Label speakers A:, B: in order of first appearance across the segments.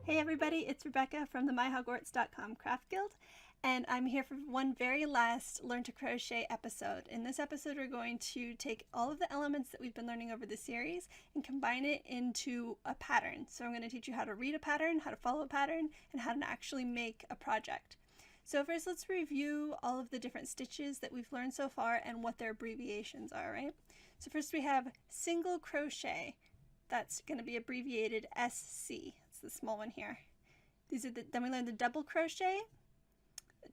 A: Hey everybody, it's Rebecca from the myHogwarts.com Craft Guild, and I'm here for one very last Learn to Crochet episode. In this episode, we're going to take all of the elements that we've been learning over the series and combine it into a pattern. So I'm going to teach you how to read a pattern, how to follow a pattern, and how to actually make a project. So first, let's review all of the different stitches that we've learned so far and what their abbreviations are, right? So first we have single crochet. That's going to be abbreviated SC. It's the small one here. Then we learned the double crochet.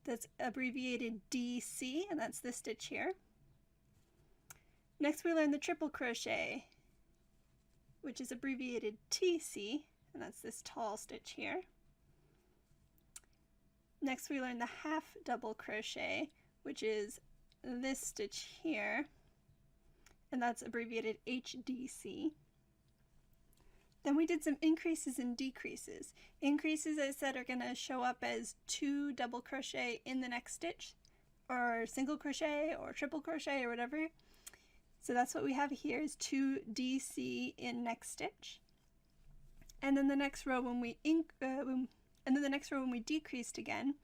A: That's abbreviated DC, and that's this stitch here. Next we learned the triple crochet, which is abbreviated TC, and that's this tall stitch here. Next we learned the half double crochet, which is this stitch here, and that's abbreviated HDC. Then we did some increases and decreases. Increases, I said, are going to show up as 2 double crochet in the next stitch, or single crochet, or triple crochet, or whatever. So that's what we have here is 2 DC in next stitch. And then the next row when we decreased again,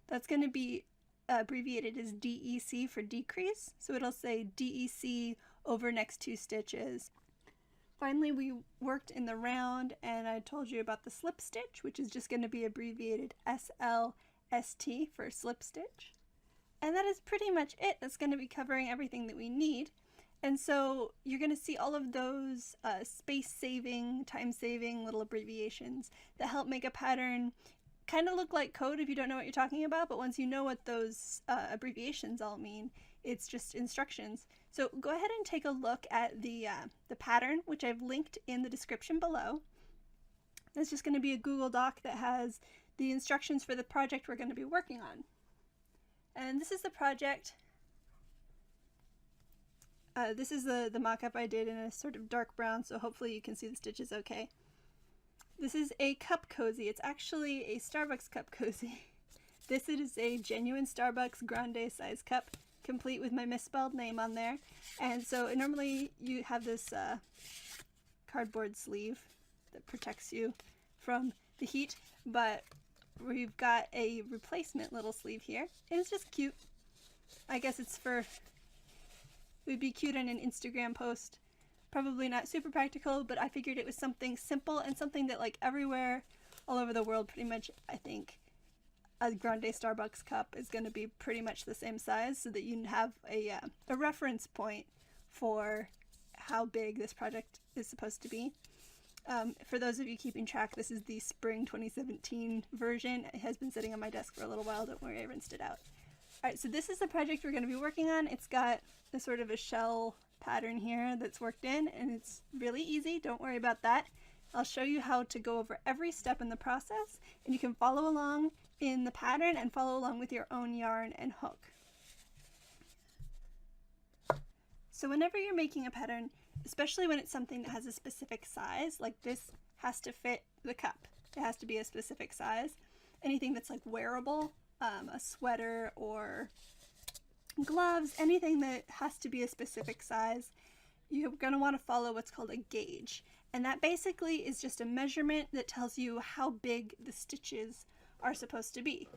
A: that's going to be abbreviated as DEC for decrease. So it'll say DEC over next 2 stitches. Finally, we worked in the round, and I told you about the slip stitch, which is just going to be abbreviated SLST for slip stitch. And that is pretty much it. That's going to be covering everything that we need. And so you're going to see all of those space-saving, time-saving little abbreviations that help make a pattern kind of look like code if you don't know what you're talking about, but once you know what those abbreviations all mean, it's just instructions. So go ahead and take a look at the pattern, which I've linked in the description below. That's just going to be a Google Doc that has the instructions for the project we're going to be working on. And this is the project. This is the mock-up I did in a sort of dark brown, so hopefully you can see the stitches okay. This is a cup cozy. It's actually a Starbucks cup cozy. This is a genuine Starbucks grande size cup, complete with my misspelled name on there. And so normally you have this cardboard sleeve that protects you from the heat, but we've got a replacement little sleeve here, and it's just cute. I guess it would be cute in an Instagram post. Probably not super practical, but I figured it was something simple and something that like everywhere all over the world pretty much, I think a grande Starbucks cup is going to be pretty much the same size, so that you have a reference point for how big this project is supposed to be. For those of you keeping track, this is the spring 2017 version. It has been sitting on my desk for a little while. Don't worry, I rinsed it out. Alright, so this is the project we're going to be working on. It's got a sort of a shell pattern here that's worked in, and it's really easy. Don't worry about that. I'll show you how to go over every step in the process, and you can follow along in the pattern and follow along with your own yarn and hook. So whenever you're making a pattern, especially when it's something that has a specific size, like this has to fit the cup. It has to be a specific size. Anything that's like wearable, a sweater or gloves, anything that has to be a specific size, you're going to want to follow what's called a gauge. And that basically is just a measurement that tells you how big the stitches are supposed to be.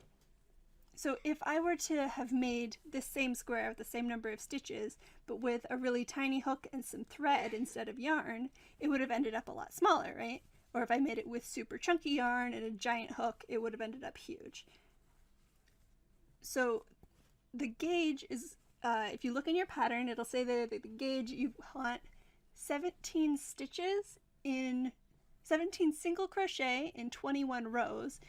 A: So if I were to have made this same square with the same number of stitches, but with a really tiny hook and some thread instead of yarn, it would have ended up a lot smaller, right? Or if I made it with super chunky yarn and a giant hook, it would have ended up huge. So the gauge is, if you look in your pattern, it'll say that the gauge, you want 17 stitches in 17 single crochet in 21 rows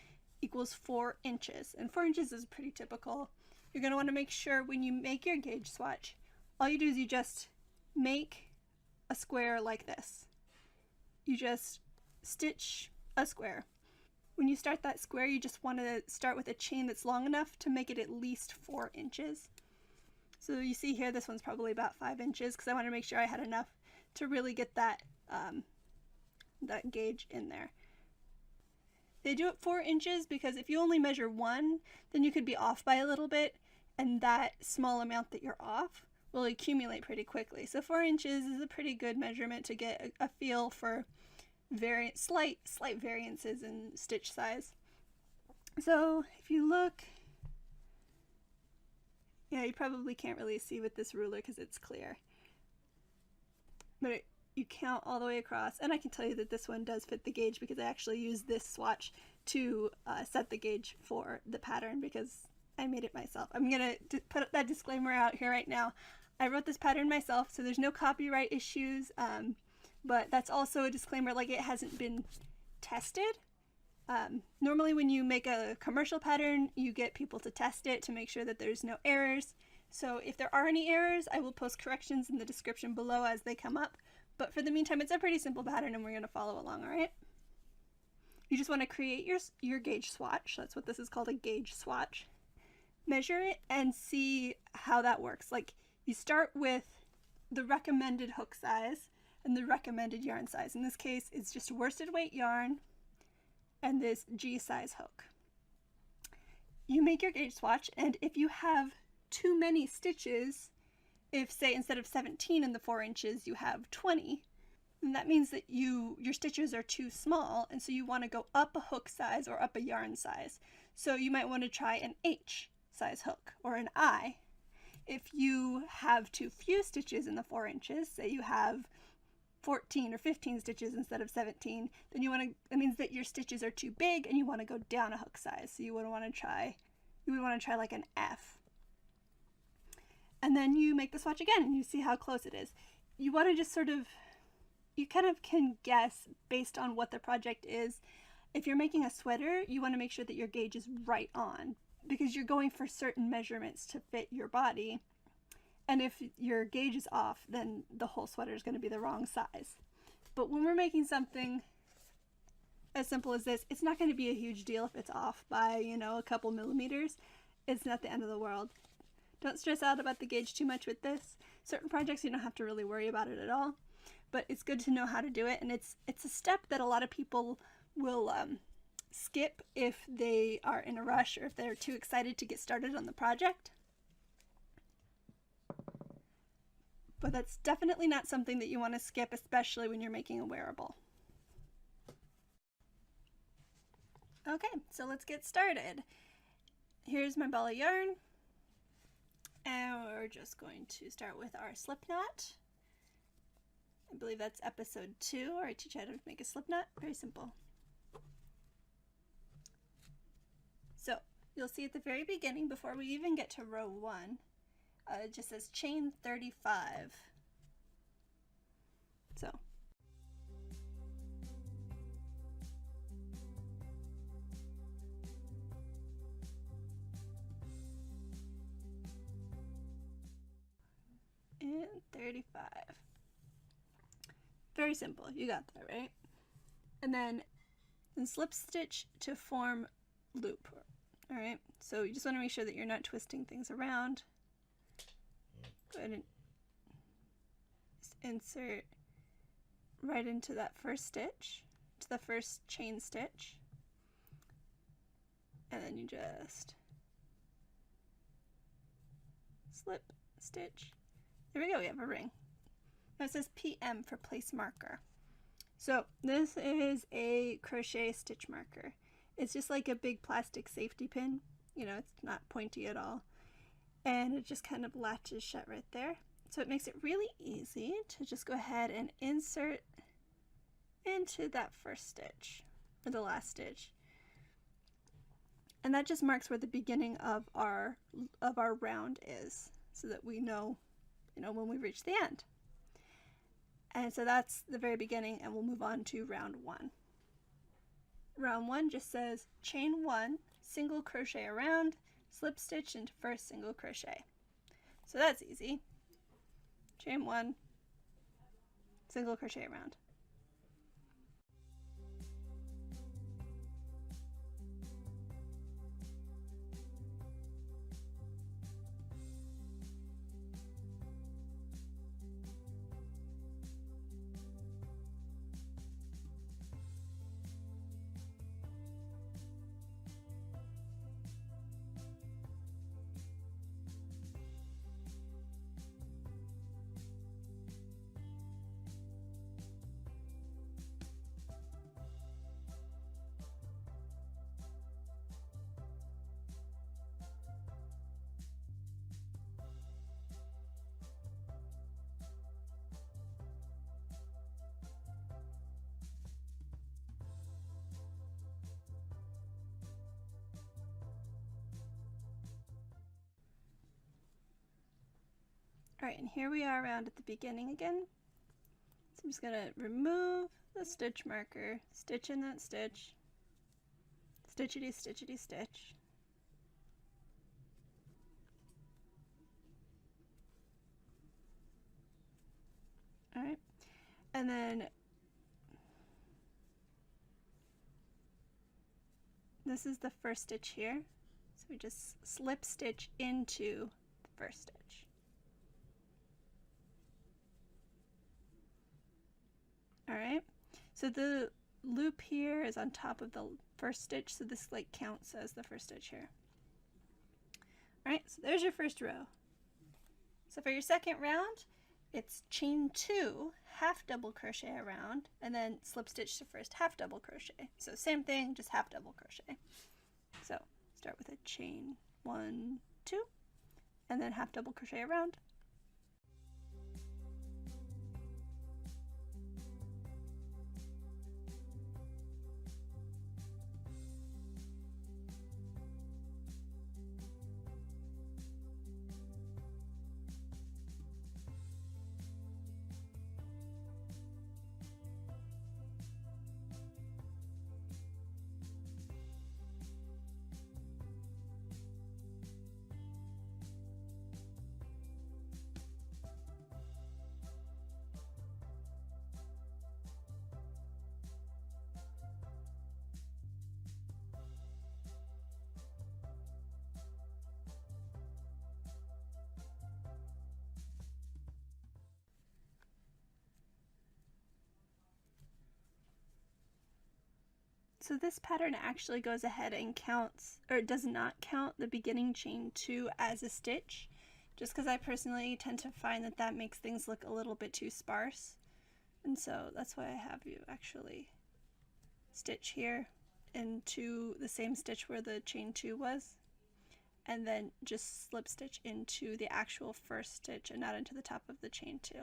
A: equals 4 inches. And 4 inches is pretty typical. You're going to want to make sure when you make your gauge swatch, all you do is you just make a square like this. You just stitch a square. When you start that square, you just want to start with a chain that's long enough to make it at least 4 inches. So you see here, this one's probably about 5 inches because I want to make sure I had enough to really get that, that gauge in there. They do it 4 inches because if you only measure 1, then you could be off by a little bit, and that small amount that you're off will accumulate pretty quickly. So 4 inches is a pretty good measurement to get a feel for slight variances in stitch size. So if you look, yeah, you probably can't really see with this ruler because it's clear, but you count all the way across, and I can tell you that this one does fit the gauge because I actually used this swatch to set the gauge for the pattern because I made it myself. I'm gonna put that disclaimer out here right now. I wrote this pattern myself, so there's no copyright issues, but that's also a disclaimer, like, it hasn't been tested. Normally when you make a commercial pattern, you get people to test it to make sure that there's no errors. So if there are any errors, I will post corrections in the description below as they come up. But for the meantime, it's a pretty simple pattern and we're going to follow along, alright? You just want to create your gauge swatch. That's what this is called, a gauge swatch. Measure it and see how that works. Like, you start with the recommended hook size and the recommended yarn size. In this case, it's just worsted weight yarn and this G size hook. You make your gauge swatch, and if you have too many stitches, if say instead of 17 in the 4 inches you have 20, then that means that your stitches are too small, and so you want to go up a hook size or up a yarn size. So you might want to try an H size hook or an I. If you have too few stitches in the 4 inches, say you have 14 or 15 stitches instead of 17, then that means that your stitches are too big and you want to go down a hook size. So you would want to try like an F. And then you make the swatch again and you see how close it is. You want to just you kind of can guess based on what the project is. If you're making a sweater, you want to make sure that your gauge is right on because you're going for certain measurements to fit your body. And if your gauge is off, then the whole sweater is going to be the wrong size. But when we're making something as simple as this, it's not going to be a huge deal if it's off by, a couple millimeters. It's not the end of the world. Don't stress out about the gauge too much with this. Certain projects you don't have to really worry about it at all, but it's good to know how to do it, and it's a step that a lot of people will skip if they are in a rush or if they're too excited to get started on the project. But that's definitely not something that you want to skip, especially when you're making a wearable. Okay, so let's get started. Here's my ball of yarn. And we're just going to start with our Slipknot. I believe that's episode 2, where I teach how to make a slipknot. Very simple. So you'll see at the very beginning, before we even get to row 1, it just says chain 35. So and 35. Very simple. You got that, right? And then slip stitch to form loop. All right. So you just want to make sure that you're not twisting things around. Go ahead and just insert right into that first stitch, to the first chain stitch, and then you just slip stitch. There we go, we have a ring. Now it says PM for place marker. So this is a crochet stitch marker. It's just like a big plastic safety pin. It's not pointy at all. And it just kind of latches shut right there. So it makes it really easy to just go ahead and insert into that first stitch, or the last stitch. And that just marks where the beginning of our round is, so that we know, when we reach the end. And so that's the very beginning, and we'll move on to round 1. Round 1 just says chain 1, single crochet around, slip stitch into first single crochet. So that's easy. Chain 1, single crochet around. Alright, and here we are around at the beginning again. So I'm just going to remove the stitch marker, stitch in that stitch, stitchity stitchity stitch. Alright, and then this is the first stitch here. So we just slip stitch into the first stitch. Alright, so the loop here is on top of the first stitch, so this like counts as the first stitch here. Alright, so there's your first row. So for your second round, it's chain 2, half double crochet around, and then slip stitch to first half double crochet. So same thing, just half double crochet. So start with a chain 1, 2, and then half double crochet around. So this pattern actually goes ahead and counts, or it does not count the beginning chain 2 as a stitch, just because I personally tend to find that that makes things look a little bit too sparse. And so that's why I have you actually stitch here into the same stitch where the chain 2 was, and then just slip stitch into the actual first stitch and not into the top of the chain 2.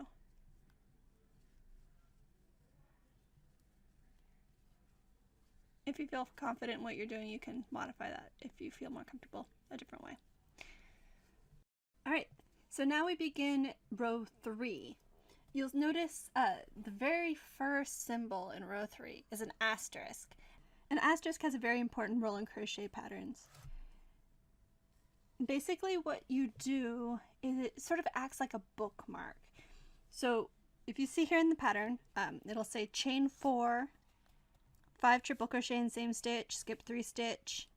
A: If you feel confident in what you're doing, you can modify that if you feel more comfortable a different way. Alright, so now we begin row 3. You'll notice the very first symbol in row 3 is an asterisk. An asterisk has a very important role in crochet patterns. Basically what you do is it sort of acts like a bookmark. So if you see here in the pattern, it'll say chain 4, 5 triple crochet in same stitch, skip 3 stitch,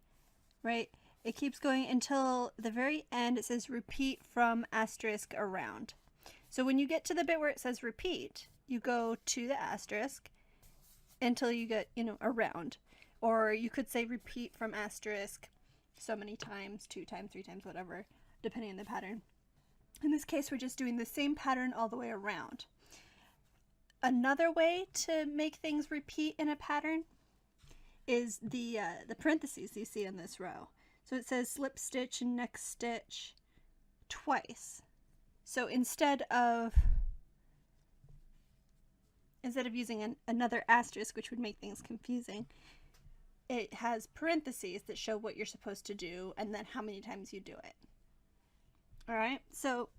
A: right? It keeps going until the very end. It says repeat from asterisk around. So when you get to the bit where it says repeat, you go to the asterisk until you get, around. Or you could say repeat from asterisk so many times, 2 times, 3 times, whatever, depending on the pattern. In this case, we're just doing the same pattern all the way around. Another way to make things repeat in a pattern is the parentheses you see in this row. So it says slip stitch and next stitch twice. So instead of using another asterisk, which would make things confusing, it has parentheses that show what you're supposed to do and then how many times you do it. All right, so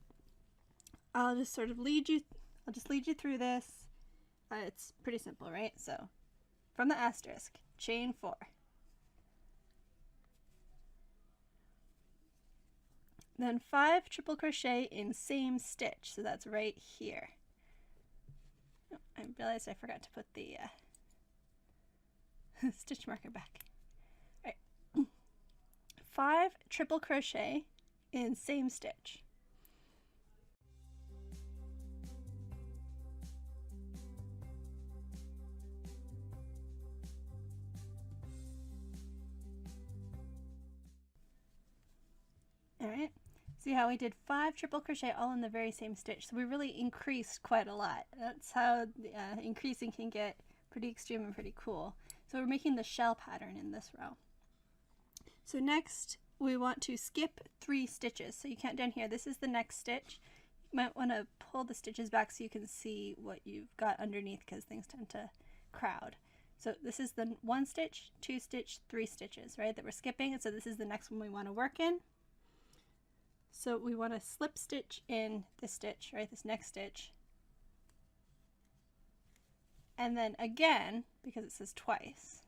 A: I'll just sort of lead you through this. It's pretty simple, right? So from the asterisk, chain 4. Then 5 triple crochet in same stitch. So that's right here. Oh, I realized I forgot to put the stitch marker back. All right. 5 triple crochet in same stitch. Alright, see how we did 5 triple crochet all in the very same stitch, so we really increased quite a lot. That's how increasing can get pretty extreme and pretty cool. So we're making the shell pattern in this row. So next we want to skip 3 stitches. So you count down here, this is the next stitch. You might want to pull the stitches back so you can see what you've got underneath because things tend to crowd. So this is the 1 stitch, 2 stitch, 3 stitches, right, that we're skipping, and so this is the next one we want to work in. So we want to slip stitch in this stitch, right, this next stitch, and then again, because it says twice,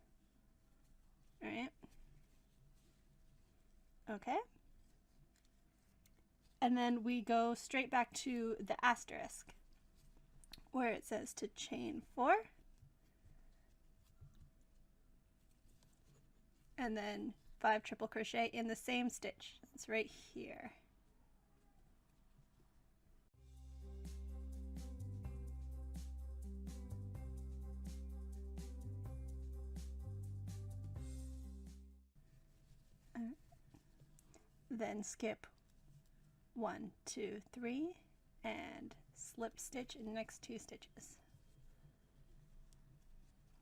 A: right? Okay. And then we go straight back to the asterisk where it says to chain 4 and then 5 triple crochet in the same stitch. It's right here. Then skip 1, 2, 3 and slip stitch in the next 2 stitches.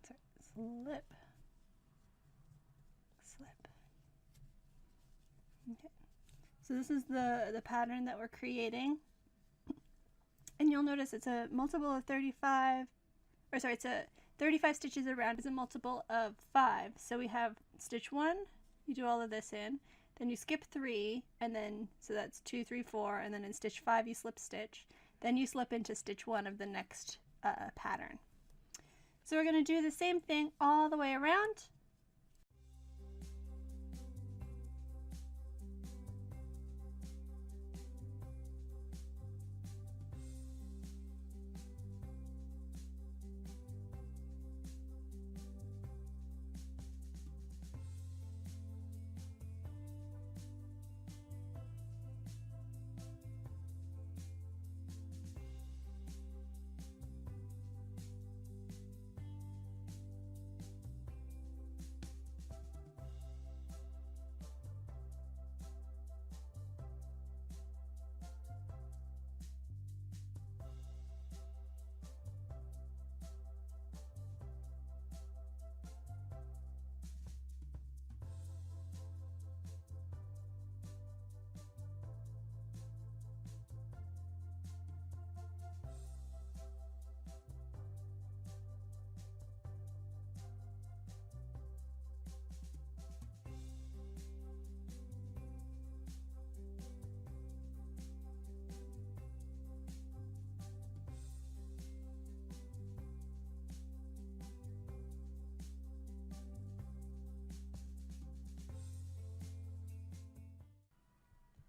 A: So slip, slip. Okay. So this is the pattern that we're creating. And you'll notice it's a multiple of 35, or sorry, it's a 35 stitches around is a multiple of 5. So we have stitch 1, you do all of this in, then you skip 3, and then, so that's 2, 3, 4, and then in stitch 5 you slip stitch. Then you slip into stitch 1 of the next pattern. So we're going to do the same thing all the way around.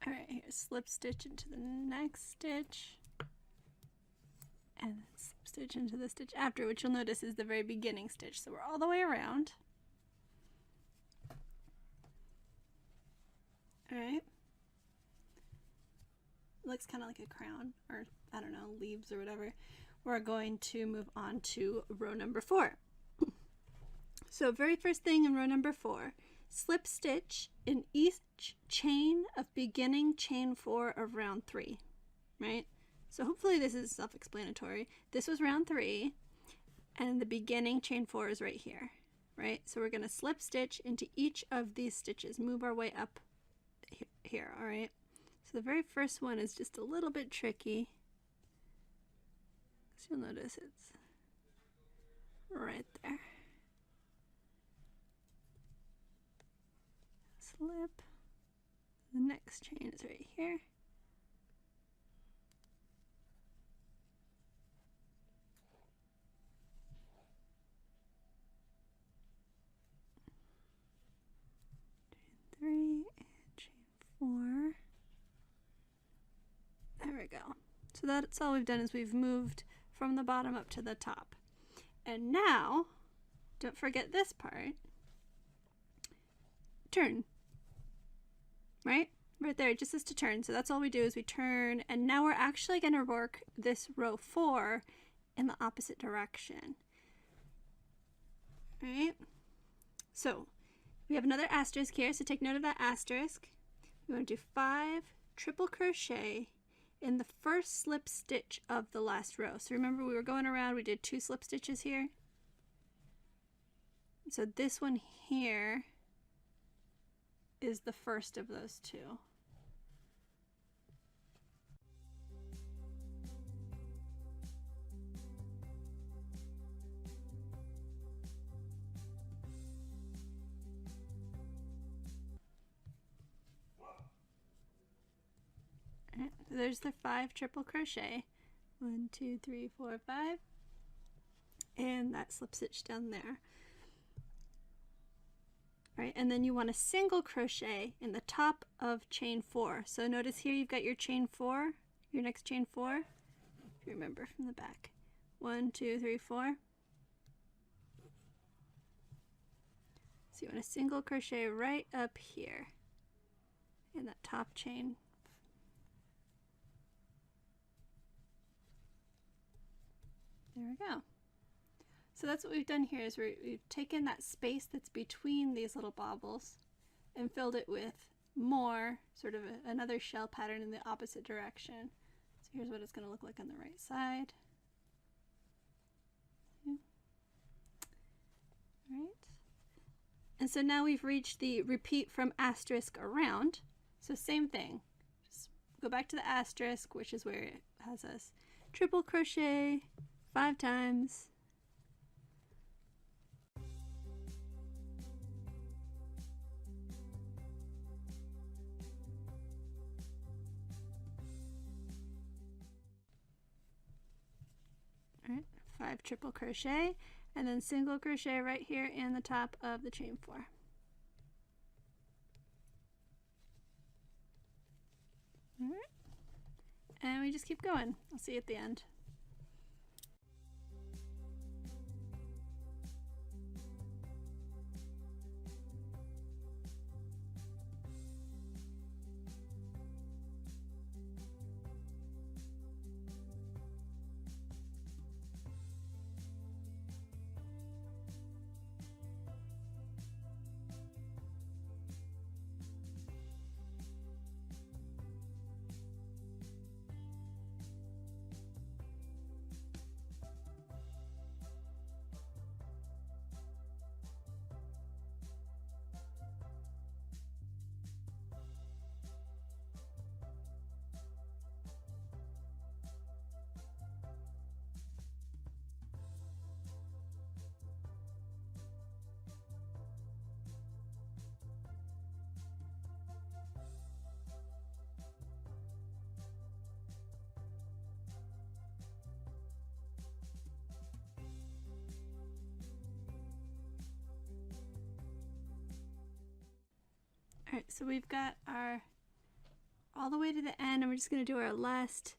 A: Alright, here's slip stitch into the next stitch, and then slip stitch into the stitch after, which you'll notice is the very beginning stitch. So we're all the way around. Alright. Looks kind of like a crown, or I don't know, leaves or whatever. We're going to move on to row number 4. So very first thing in row number 4, slip stitch in each chain of beginning chain 4 of round 3, right? So hopefully this is self-explanatory. This was round 3, and the beginning chain 4 is right here, right? So we're going to slip stitch into each of these stitches, move our way up here, all right? So the very first one is just a little bit tricky. So you'll notice it's right there. Slip. The next chain is right here. Chain 3 and chain 4. There we go. So that's all we've done, is we've moved from the bottom up to the top. And now, don't forget this part. Turn. Right? Right there, it just says to turn. So that's all we do, is we turn, and now we're actually going to work this row 4 in the opposite direction. Alright? So we have another asterisk here, so take note of that asterisk. We want to do 5 triple crochet in the first slip stitch of the last row. So remember, we were going around, we did 2 slip stitches here. So this one here is the first of those 2. So there's the 5 triple crochet. 1, 2, 3, 4, 5. And that slip stitch down there. Right, and then you want a single crochet in the top of chain 4. So notice here you've got your chain 4, your next chain 4, if you remember from the back. 1, 2, 3, 4. So you want a single crochet right up here in that top chain. There we go. So that's what we've done here is we've taken that space that's between these little baubles and filled it with more, sort of another shell pattern in the opposite direction. So here's what it's going to look like on the right side. Yeah. All right. And so now we've reached the repeat from asterisk around. So same thing. Just go back to the asterisk, which is where it has us triple crochet 5 times. All right, 5 triple crochet, and then single crochet right here in the top of the chain 4. All right, and we just keep going. I'll see you at the end. Alright, so we've got our all the way to the end, and we're just going to do our last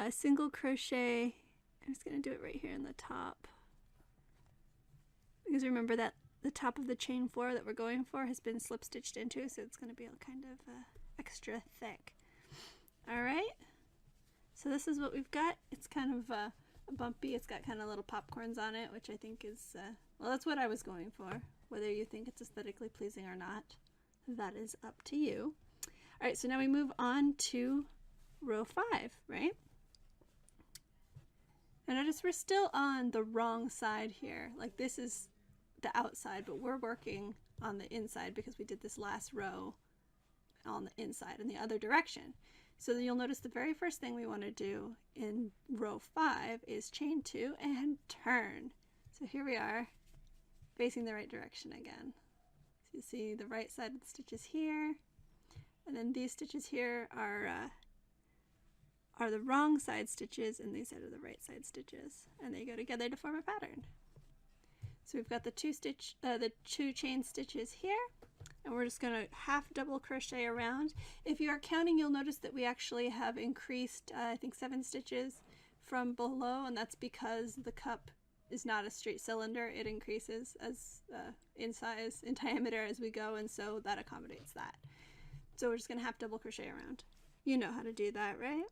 A: single crochet. I'm just going to do it right here in the top. Because remember that the top of the chain 4 that we're going for has been slip stitched into, so it's going to be kind of extra thick. Alright, so this is what we've got. It's kind of bumpy. It's got kind of little popcorns on it, which I think is, well, that's what I was going for. Whether you think it's aesthetically pleasing or not, that is up to you. All right, so now we move on to row 5, right? Now notice we're still on the wrong side here. Like this is the outside, but we're working on the inside because we did this last row on the inside in the other direction. So you'll notice the very first thing we want to do in row 5 is chain 2 and turn. So here we are facing the right direction again. So you see the right side of the stitches here, and then these stitches here are the wrong side stitches, and these are the right side stitches, and they go together to form a pattern. So we've got the two chain stitches here, and we're just going to half double crochet around. If you are counting, you'll notice that we actually have increased, I think 7 stitches from below, and that's because the cup is not a straight cylinder. It increases as in size, in diameter as we go, and so that accommodates that. So we're just going to half double crochet around. You know how to do that, right?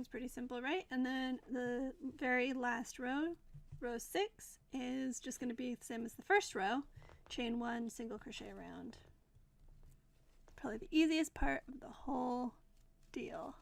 A: Sounds pretty simple, right? And then the very last row, row 6, is just going to be the same as the first row. Chain 1, single crochet around. Probably the easiest part of the whole deal.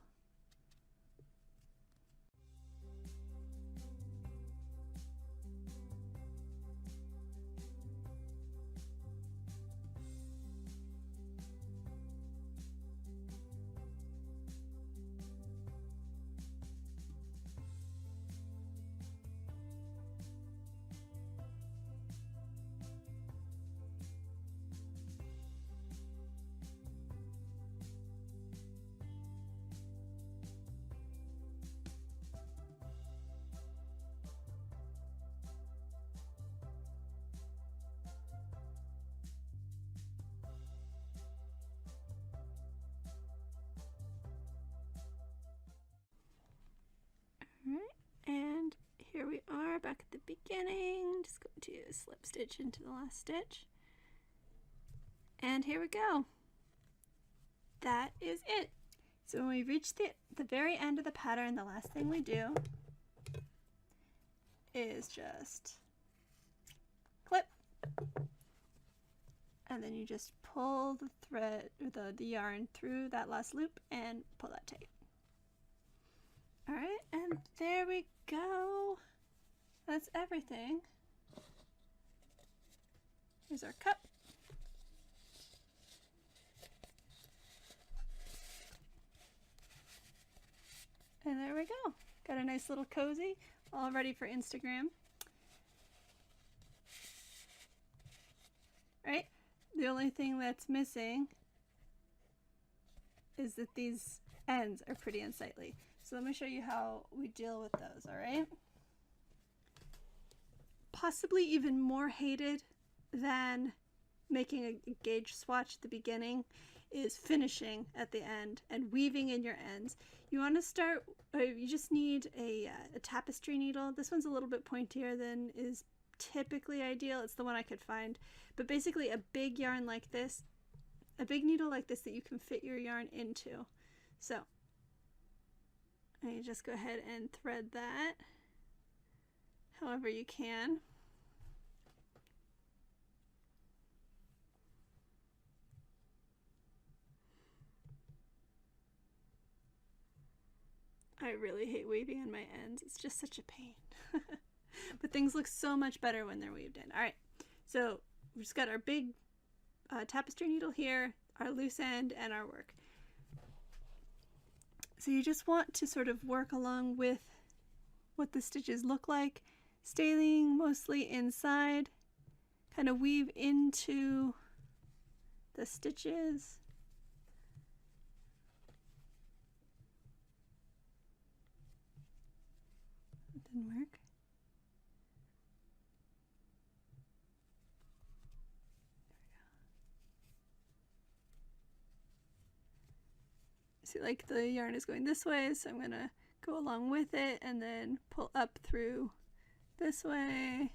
A: Alright, and here we are back at the beginning. Just going to slip stitch into the last stitch. And here we go. That is it. So when we reach the very end of the pattern, the last thing we do is just clip. And then you just pull the thread, or the yarn through that last loop and pull that tight. Alright, and there we go. That's everything. Here's our cup. And there we go. Got a nice little cozy, all ready for Instagram. Right? The only thing that's missing is that these ends are pretty unsightly. So let me show you how we deal with those, alright? Possibly even more hated than making a gauge swatch at the beginning is finishing at the end and weaving in your ends. You want to start, you just need a tapestry needle. This one's a little bit pointier than is typically ideal. It's the one I could find. But basically a big yarn like this, a big needle like this that you can fit your yarn into. So, and you just go ahead and thread that however you can. I really hate weaving in my ends. It's just such a pain. But things look so much better when they're weaved in. Alright, so we've just got our big tapestry needle here, our loose end, and our work. So you just want to sort of work along with what the stitches look like, staying mostly inside, kind of weave into the stitches. It didn't work. See, like the yarn is going this way, so I'm gonna go along with it and then pull up through this way.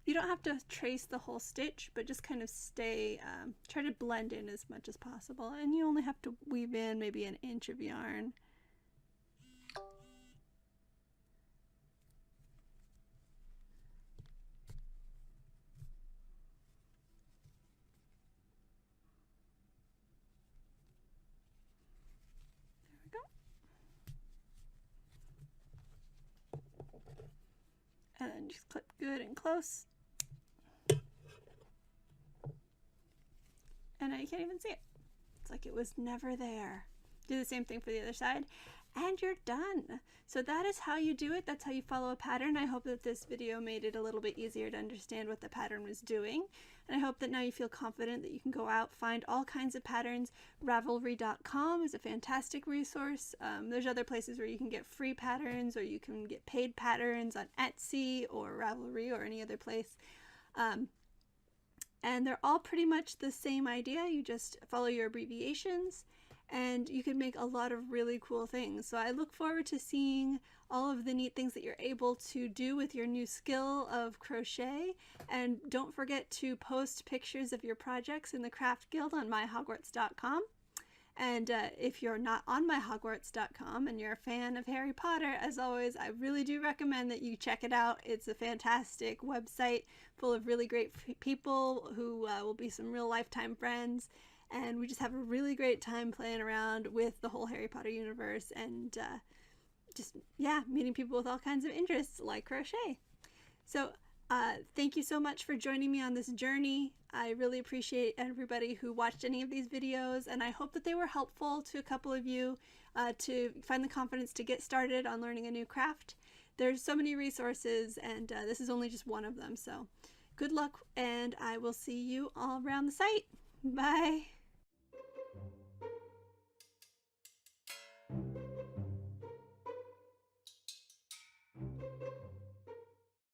A: You don't have to trace the whole stitch, but just kind of stay, try to blend in as much as possible, and you only have to weave in maybe an inch of yarn. And then just clip good and close. And now you can't even see it. It's like it was never there. Do the same thing for the other side, and you're done. So that is how you do it. That's how you follow a pattern. I hope that this video made it a little bit easier to understand what the pattern was doing. And I hope that now you feel confident that you can go out, find all kinds of patterns. Ravelry.com is a fantastic resource. There's other places where you can get free patterns, or you can get paid patterns on Etsy or Ravelry or any other place. And they're all pretty much the same idea. You just follow your abbreviations and you can make a lot of really cool things. So I look forward to seeing all of the neat things that you're able to do with your new skill of crochet. And don't forget to post pictures of your projects in the Craft Guild on myHogwarts.com. And if you're not on myHogwarts.com and you're a fan of Harry Potter, as always, I really do recommend that you check it out. It's a fantastic website full of really great people who will be some real lifetime friends. And we just have a really great time playing around with the whole Harry Potter universe and just, yeah, meeting people with all kinds of interests like crochet. So thank you so much for joining me on this journey. I really appreciate everybody who watched any of these videos, and I hope that they were helpful to a couple of you to find the confidence to get started on learning a new craft. There's so many resources, and this is only just one of them. So good luck, and I will see you all around the site. Bye!